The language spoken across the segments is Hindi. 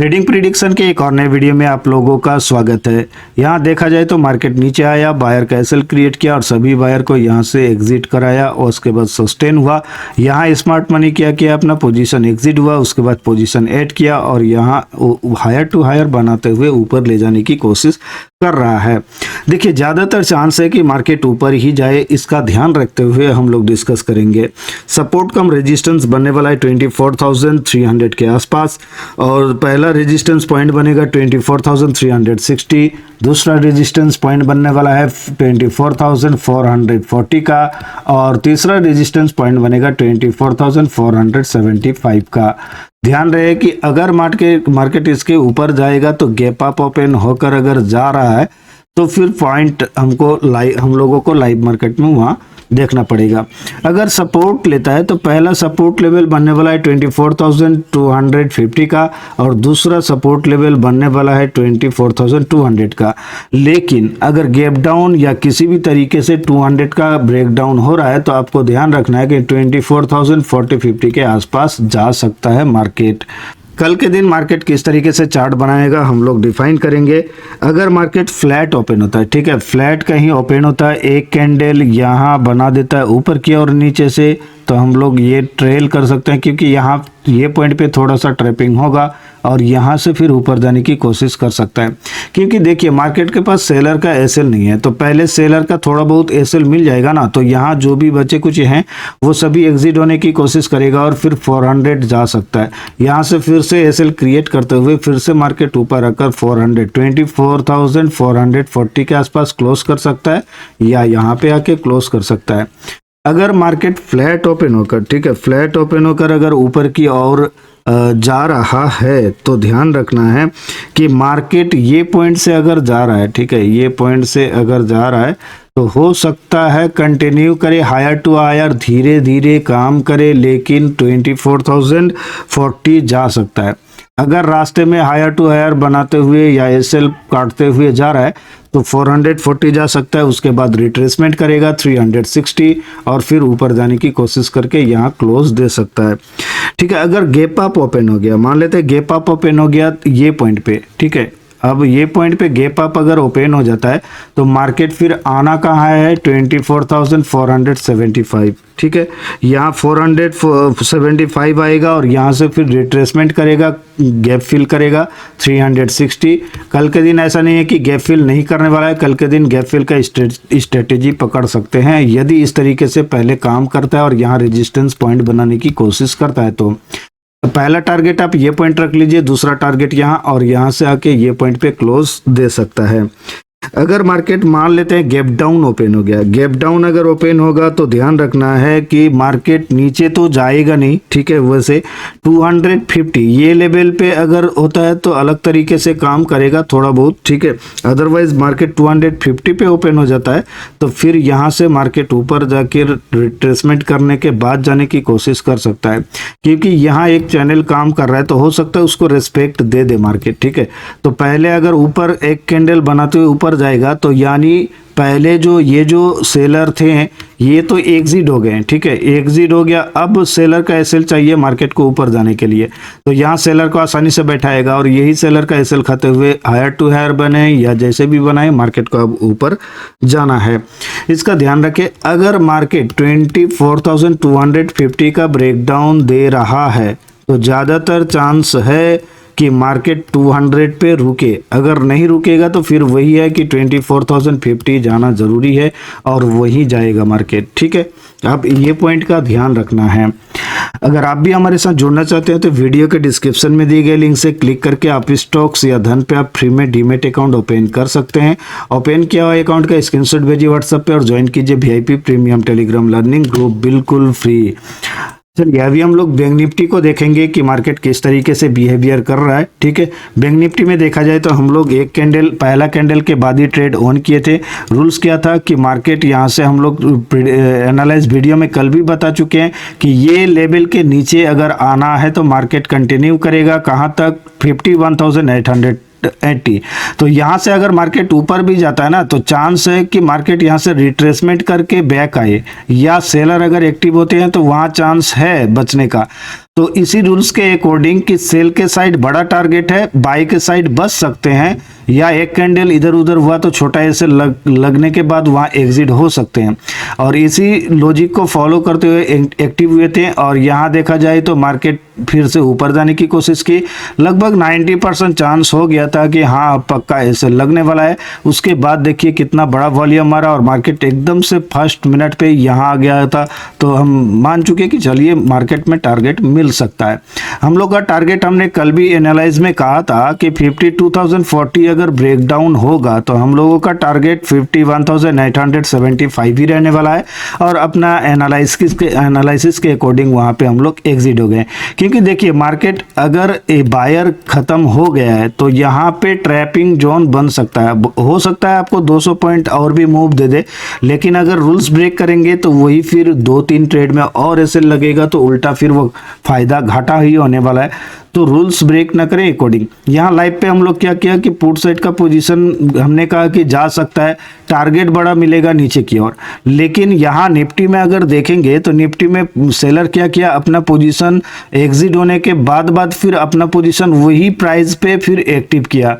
ट्रेडिंग प्रिडिक्शन के एक और नए वीडियो में आप लोगों का स्वागत है। यहाँ देखा जाए तो मार्केट नीचे आया, बायर का एसएल क्रिएट किया और सभी बायर को यहाँ से एग्जिट कराया और उसके बाद सस्टेन हुआ। यहाँ स्मार्ट मनी क्या किया, अपना पोजीशन एग्जिट हुआ, उसके बाद पोजीशन ऐड किया और यहाँ हायर टू हायर बनाते हुए ऊपर ले जाने की कोशिश कर रहा है। देखिए ज़्यादातर चांस है कि मार्केट ऊपर ही जाए, इसका ध्यान रखते हुए हम लोग डिस्कस करेंगे। सपोर्ट कम रेजिस्टेंस बनने वाला है 24,300 के आसपास और पहला रेजिस्टेंस पॉइंट बनेगा 24,360, दूसरा रेजिस्टेंस पॉइंट बनने वाला है 24,440 का और तीसरा रेजिस्टेंस पॉइंट बनेगा 24,475 का। ध्यान रहे कि अगर मार्केट इसके ऊपर जाएगा तो गैप अप ओपन होकर अगर जा रहा है तो फिर पॉइंट हम लोगों को लाइव मार्केट में वहाँ देखना पड़ेगा। अगर सपोर्ट लेता है तो पहला सपोर्ट लेवल बनने वाला है 24,250 का और दूसरा सपोर्ट लेवल बनने वाला है 24,200 का। लेकिन अगर गैप डाउन या किसी भी तरीके से 200 का ब्रेकडाउन हो रहा है तो आपको ध्यान रखना है कि 24,040-50 के आसपास जा सकता है मार्केट। कल के दिन मार्केट किस तरीके से चार्ट बनाएगा हम लोग डिफाइन करेंगे। अगर मार्केट फ्लैट ओपन होता है, ठीक है, फ्लैट कहीं ओपन होता है, एक कैंडल यहाँ बना देता है ऊपर की और नीचे से, तो हम लोग ये ट्रेल कर सकते हैं क्योंकि यहाँ ये पॉइंट पे थोड़ा सा ट्रैपिंग होगा और यहाँ से फिर ऊपर जाने की कोशिश कर सकता है। क्योंकि देखिए मार्केट के पास सेलर का एसएल नहीं है, तो पहले सेलर का थोड़ा बहुत एसएल मिल जाएगा ना, तो यहाँ जो भी बचे कुछ हैं वो सभी एग्जिट होने की कोशिश करेगा और फिर 400 जा सकता है। यहाँ से फिर से एसएल क्रिएट करते हुए फिर से मार्केट ऊपर आकर 24,440 के आसपास क्लोज कर सकता है या यहाँ पे आके क्लोज कर सकता है। अगर मार्केट फ्लैट ओपन होकर, ठीक है, फ्लैट ओपन होकर अगर ऊपर की ओर जा रहा है तो ध्यान रखना है कि मार्केट ये पॉइंट से अगर जा रहा है, ठीक है, ये पॉइंट से अगर जा रहा है तो हो सकता है कंटिन्यू करे, हायर टू हायर धीरे धीरे काम करे, लेकिन 24,040 जा सकता है। अगर रास्ते में हायर टू हायर बनाते हुए या एसएल काटते हुए जा रहा है तो 440 जा सकता है, उसके बाद रिट्रेसमेंट करेगा 360 और फिर ऊपर जाने की कोशिश करके यहाँ क्लोज दे सकता है। ठीक है, अगर गैप अप ओपन हो गया, मान लेते हैं गैप अप ओपन हो गया ये पॉइंट पे, ठीक है, अब ये पॉइंट पे गैप अप अगर ओपन हो जाता है तो मार्केट फिर आना कहाँ है 24,475, ठीक है, यहाँ 475 आएगा और यहाँ से फिर रिट्रेसमेंट करेगा, गैप फिल करेगा 360। कल के दिन ऐसा नहीं है कि गैप फिल नहीं करने वाला है, कल के दिन गैप फिल का स्ट्रेटेजी पकड़ सकते हैं यदि इस तरीके से पहले काम करता है और यहाँ रेजिस्टेंस पॉइंट बनाने की कोशिश करता है। तो पहला टारगेट आप ये पॉइंट रख लीजिए, दूसरा टारगेट यहाँ और यहाँ से आके ये पॉइंट पे क्लोज दे सकता है। अगर मार्केट मान लेते हैं गैप डाउन ओपन हो गया, गैप डाउन अगर ओपन होगा तो ध्यान रखना है कि मार्केट नीचे तो जाएगा नहीं, ठीक है, वैसे 250 ये लेवल पे अगर होता है तो अलग तरीके से काम करेगा थोड़ा बहुत, ठीक है, अदरवाइज मार्केट 250 पे ओपन हो जाता है तो फिर यहाँ से मार्केट ऊपर जाके रिट्रेसमेंट करने के बाद जाने की कोशिश कर सकता है। क्योंकि यहाँ एक चैनल काम कर रहा है तो हो सकता है उसको रेस्पेक्ट दे दे मार्केट, ठीक है। तो पहले अगर ऊपर एक कैंडल बनाते हुए ऊपर जाएगा तो यानी पहले ये जो सेलर थे ये तो एग्जिट हो गए, ठीक है, एग्जिट हो गया। अब सेलर का एसएल चाहिए मार्केट को ऊपर जाने के लिए, तो यहाँ सेलर को आसानी से बैठाएगा और यही सेलर का एसएल खाते हुए हायर टू हायर बने या जैसे भी बनाए मार्केट को अब ऊपर जाना है। इसका ध्यान रखें, अगर मार्केट 24,250 का ब्रेकडाउन दे रहा है तो ज़्यादातर चांस है कि मार्केट 200 पे रुके। अगर नहीं रुकेगा तो फिर वही है कि 24,050 जाना जरूरी है और वही जाएगा मार्केट, ठीक है। अब ये पॉइंट का ध्यान रखना है। अगर आप भी हमारे साथ जुड़ना चाहते हैं तो वीडियो के डिस्क्रिप्शन में दिए गए लिंक से क्लिक करके आप स्टॉक्स या धन पे आप फ्री में डीमेट अकाउंट ओपन कर सकते हैं। ओपन किया हुआ अकाउंट का स्क्रीनशॉट भेजिए व्हाट्सएप पे और ज्वाइन कीजिए VIP premium Telegram learning group, बिल्कुल फ्री। चलिए अभी हम लोग बैंक निफ्टी को देखेंगे कि मार्केट किस तरीके से बिहेवियर कर रहा है, ठीक है। बैंक निफ्टी में देखा जाए तो हम लोग एक कैंडल, पहला कैंडल के बाद ही ट्रेड ऑन किए थे। रूल्स क्या था कि मार्केट यहाँ से हम लोग एनालाइज वीडियो में कल भी बता चुके हैं कि ये लेवल के नीचे अगर आना है तो मार्केट कंटिन्यू करेगा, कहाँ तक 51,800 380। तो यहाँ से अगर मार्केट ऊपर भी जाता है ना तो चांस है कि मार्केट यहाँ से रिट्रेसमेंट करके बैक आए, या सेलर अगर एक्टिव होते हैं तो वहाँ चांस है बचने का। तो इसी रूल्स के अकॉर्डिंग कि सेल के साइड बड़ा टारगेट है, बाई के साइड बच सकते हैं, या एक कैंडल इधर उधर हुआ तो छोटा ऐसे लगने के बाद वहाँ एग्जिट हो सकते हैं। और इसी लॉजिक को फॉलो करते हुए एक्टिव हुए थे, और यहाँ देखा जाए तो मार्केट फिर से ऊपर जाने की कोशिश की। लगभग 90% चांस हो गया था कि हाँ अब पक्का ऐसे लगने वाला है। उसके बाद देखिए कितना बड़ा वॉल्यूम मारा और मार्केट एकदम से फर्स्ट मिनट पे यहाँ आ गया था। तो हम मान चुके कि चलिए मार्केट में टारगेट मिल सकता है। हम लोग का टारगेट हमने कल भी एनालाइज में कहा था कि 52,040 अगर ब्रेकडाउन होगा तो हम लोगों का टारगेट 51,875 ही रहने वाला है। और अपना एनालिसिस के अकॉर्डिंग वहाँ पे हम लोग एग्जिट हो गए, क्योंकि देखिए मार्केट अगर ए बायर खत्म हो गया है तो यहाँ पे ट्रैपिंग जोन बन सकता है। हो सकता है आपको 200 पॉइंट और भी मूव दे दे, लेकिन अगर रूल्स ब्रेक करेंगे तो वही फिर 2-3 ट्रेड में और ऐसे लगेगा तो उल्टा फिर वो फायदा घाटा ही होने वाला है। तो रूल्स ब्रेक ना करें अकॉर्डिंग। यहाँ लाइव पे हम लोग क्या किया कि पुट साइड का पोजीशन हमने कहा कि जा सकता है, टारगेट बड़ा मिलेगा नीचे की ओर। लेकिन यहाँ निफ्टी में अगर देखेंगे तो निफ्टी में सेलर क्या किया, अपना पोजीशन एग्जिट होने के बाद फिर अपना पोजीशन वही प्राइस पे फिर एक्टिव किया।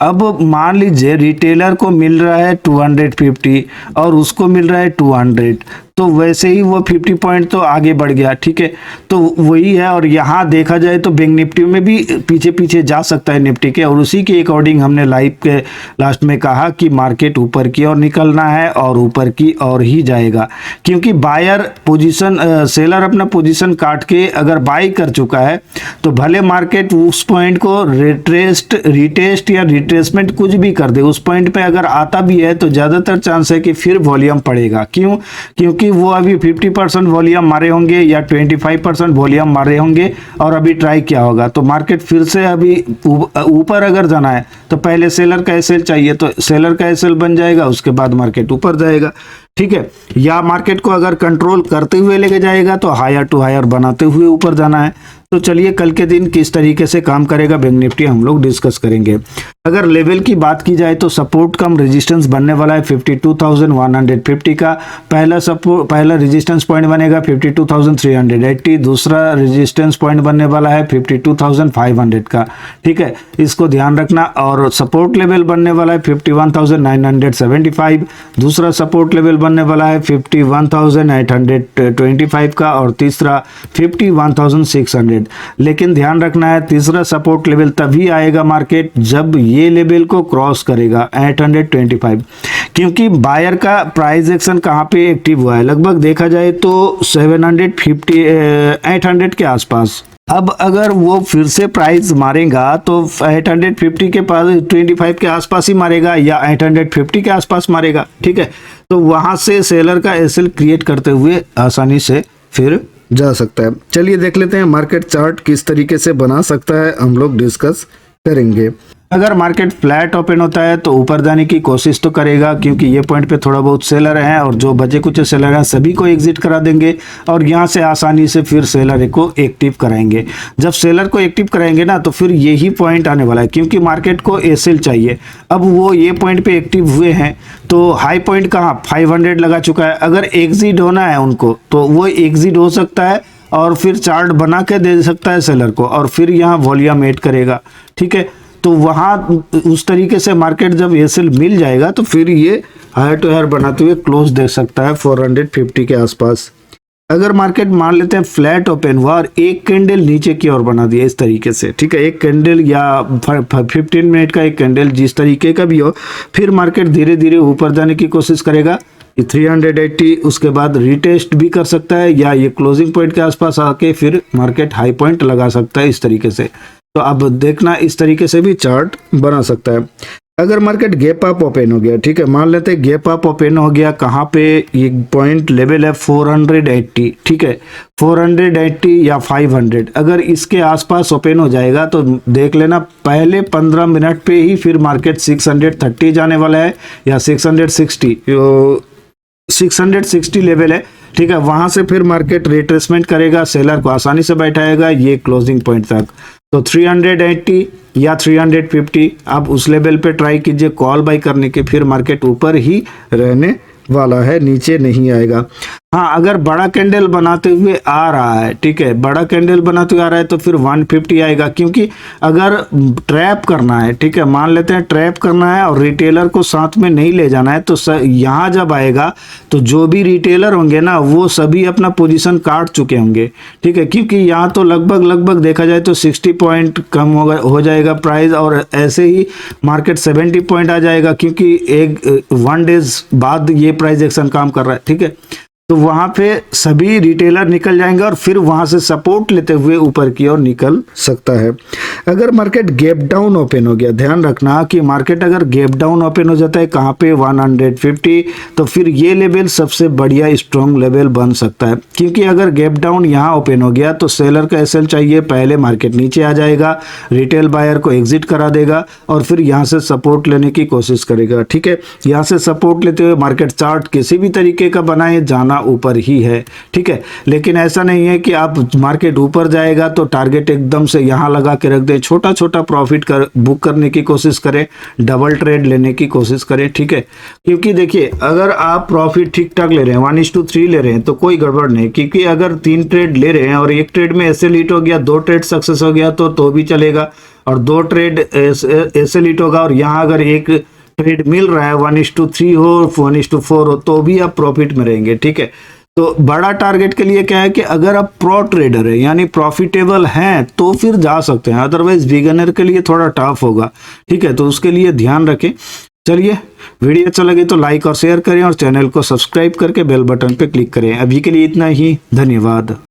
अब मान लीजिए रिटेलर को मिल रहा है 250 और उसको मिल रहा है 200, तो वैसे ही वो 50 पॉइंट तो आगे बढ़ गया, ठीक है। तो वही है। और यहाँ देखा जाए तो बैंक निफ्टी में भी पीछे पीछे जा सकता है निफ्टी के, और उसी के अकॉर्डिंग हमने लाइव के लास्ट में कहा कि मार्केट ऊपर की ओर निकलना है और ऊपर की ओर ही जाएगा, क्योंकि बायर पोजीशन सेलर अपना पोजीशन काट के अगर बाई कर चुका है तो भले मार्केट उस पॉइंट को रिटेस्ट या रिट्रेसमेंट कुछ भी कर दे, उस पॉइंट पे अगर आता भी है तो ज़्यादातर चांस है कि फिर वॉल्यूम पड़ेगा। क्यों? क्योंकि वो अभी 50% वॉल्यूम मारे होंगे या 25% वॉल्यूम मारे होंगे और अभी ट्राई किया होगा। तो मार्केट फिर से अभी ऊपर अगर जाना है तो पहले सेलर का एसएल चाहिए, तो सेलर का एसएल बन जाएगा, उसके बाद मार्केट ऊपर जाएगा, ठीक है। या मार्केट को अगर कंट्रोल करते हुए लेके जाएगा तो हायर टू हायर बनाते हुए ऊपर जाना है। तो चलिए कल के दिन किस तरीके से काम करेगा बैंक निफ्टी हम लोग डिस्कस करेंगे। अगर लेवल की बात की जाए तो सपोर्ट कम रेजिस्टेंस बनने वाला है 52,150 का। पहला रेजिस्टेंस पॉइंट बनेगा 52,380, दूसरा रेजिस्टेंस पॉइंट बनने वाला है 52,500 का, ठीक है, इसको ध्यान रखना। और सपोर्ट लेवल बनने वाला है 51,975, दूसरा सपोर्ट लेवल बनने वाला है 51,825 का, और तीसरा 51,600। लेकिन ध्यान रखना है तीसरा सपोर्ट लेवल तभी आएगा मार्केट जब ये लेवल को क्रॉस करेगा 825, क्योंकि बायर का प्राइस एक्शन कहाँ पे एक्टिव हुआ है, लगभग देखा जाए तो 800 के आसपास। अब अगर वो फिर से प्राइस मारेगा तो 850 के पास 25 के आसपास ही मारेगा या 850 के आसपास मारेगा, ठीक है। तो वहां से सेलर का एसएल क्रिएट करते हुए आसानी से फिर जा सकता है। चलिए देख लेते हैं मार्केट चार्ट किस तरीके से बना सकता है, हम लोग डिस्कस करेंगे। अगर मार्केट फ्लैट ओपन होता है तो ऊपर जाने की कोशिश तो करेगा, क्योंकि ये पॉइंट पे थोड़ा बहुत सेलर हैं और जो बचे कुछ सेलर हैं सभी को एग्जिट करा देंगे और यहाँ से आसानी से फिर सेलर को एक्टिव कराएंगे। जब सेलर को एक्टिव कराएंगे ना तो फिर यही पॉइंट आने वाला है, क्योंकि मार्केट को एसएल चाहिए। अब वो ये पॉइंट पे एक्टिव हुए हैं तो हाई पॉइंट कहाँ 500 लगा चुका है, अगर एग्जिट होना है उनको तो वो एग्जिट हो सकता है और फिर चार्ट बना के दे सकता है सेलर को और फिर यहाँ वॉल्यूम ऐड करेगा, ठीक है। तो वहाँ उस तरीके से मार्केट जब एसएल मिल जाएगा तो फिर ये हायर टू हायर बनाते हुए क्लोज दे सकता है 450 के आसपास। अगर मार्केट मान लेते हैं फ्लैट ओपन हुआ और एक कैंडल नीचे की ओर बना दिया इस तरीके से, ठीक है, एक कैंडल या 15 मिनट का एक कैंडल जिस तरीके का भी हो, फिर मार्केट धीरे धीरे ऊपर जाने की कोशिश करेगा 380, उसके बाद रिटेस्ट भी कर सकता है या ये क्लोजिंग पॉइंट के आसपास आके फिर मार्केट हाई पॉइंट लगा सकता है इस तरीके से। तो अब देखना इस तरीके से भी चार्ट बना सकता है। अगर मार्केट गैप अप ओपन हो गया, ठीक है, मान लेते हैं गैप अप ओपन हो गया, कहाँ पे ये पॉइंट लेवल है 480, ठीक है, 480 या 500, अगर इसके आसपास ओपन हो जाएगा तो देख लेना पहले 15 मिनट पे ही फिर मार्केट 630 जाने वाला है या 660 लेवल है, ठीक है। वहां से फिर मार्केट रिट्रेसमेंट करेगा, सेलर को आसानी से बैठाएगा ये क्लोजिंग पॉइंट तक। तो 380 या 350, आप उस लेवल पे ट्राई कीजिए कॉल बाई करने के, फिर मार्केट ऊपर ही रहने वाला है, नीचे नहीं आएगा। हाँ, अगर बड़ा कैंडल बनाते हुए आ रहा है, ठीक है, बड़ा कैंडल बनाते हुए आ रहा है तो फिर 150 आएगा, क्योंकि अगर ट्रैप करना है, ठीक है, मान लेते हैं ट्रैप करना है और रिटेलर को साथ में नहीं ले जाना है, तो यहाँ जब आएगा तो जो भी रिटेलर होंगे ना वो सभी अपना पोजीशन काट चुके होंगे, ठीक है, क्योंकि यहाँ तो लगभग देखा जाए तो 60 पॉइंट कम हो जाएगा प्राइस, और ऐसे ही मार्केट 70 पॉइंट आ जाएगा, क्योंकि एक 1 डेज बाद ये प्राइस एक्शन काम कर रहा है, ठीक है। तो वहां पे सभी रिटेलर निकल जाएंगे और फिर वहां से सपोर्ट लेते हुए ऊपर की ओर निकल सकता है। अगर मार्केट गैप डाउन ओपन हो गया, ध्यान रखना कि मार्केट अगर गैप डाउन ओपन हो जाता है कहाँ पे 150, तो फिर ये लेवल सबसे बढ़िया स्ट्रॉन्ग लेवल बन सकता है, क्योंकि अगर गैप डाउन यहाँ ओपन हो गया तो सेलर का एसएल चाहिए, पहले मार्केट नीचे आ जाएगा, रिटेल बायर को एग्जिट करा देगा और फिर यहाँ से सपोर्ट लेने की कोशिश करेगा, ठीक है। यहाँ से सपोर्ट लेते हुए मार्केट चार्ट किसी भी तरीके का बनाए, जाना ऊपर ही है, ठीक है। लेकिन ऐसा नहीं है कि आप मार्केट ऊपर जाएगा तो टारगेट एकदम से यहां लगा के रख दें, छोटा छोटा प्रॉफिट बुक करने की कोशिश करें, डबल ट्रेड लेने की कोशिश करें, ठीक है। क्योंकि देखिए अगर आप प्रॉफिट ठीक ठाक ले रहे हैं, 1:3 ले रहे हैं तो कोई गड़बड़ नहीं, क्योंकि अगर 3 ट्रेड ले रहे हैं और एक ट्रेड में एसएल हिट हो गया, 2 ट्रेड सक्सेस हो गया तो भी चलेगा, और 2 ट्रेड एसएल हिट होगा और यहाँ अगर एक ट्रेड मिल रहा है 1:3 हो, 1:4 हो, तो भी आप प्रॉफिट में रहेंगे, ठीक है। तो बड़ा टारगेट के लिए क्या है कि अगर आप प्रो ट्रेडर है यानी प्रॉफिटेबल हैं तो फिर जा सकते हैं, अदरवाइज बिगिनर के लिए थोड़ा टफ होगा, ठीक है। तो उसके लिए ध्यान रखें। चलिए, वीडियो अच्छा लगे तो लाइक और शेयर करें और चैनल को सब्सक्राइब करके बेल बटन पे क्लिक करें। अभी के लिए इतना ही, धन्यवाद।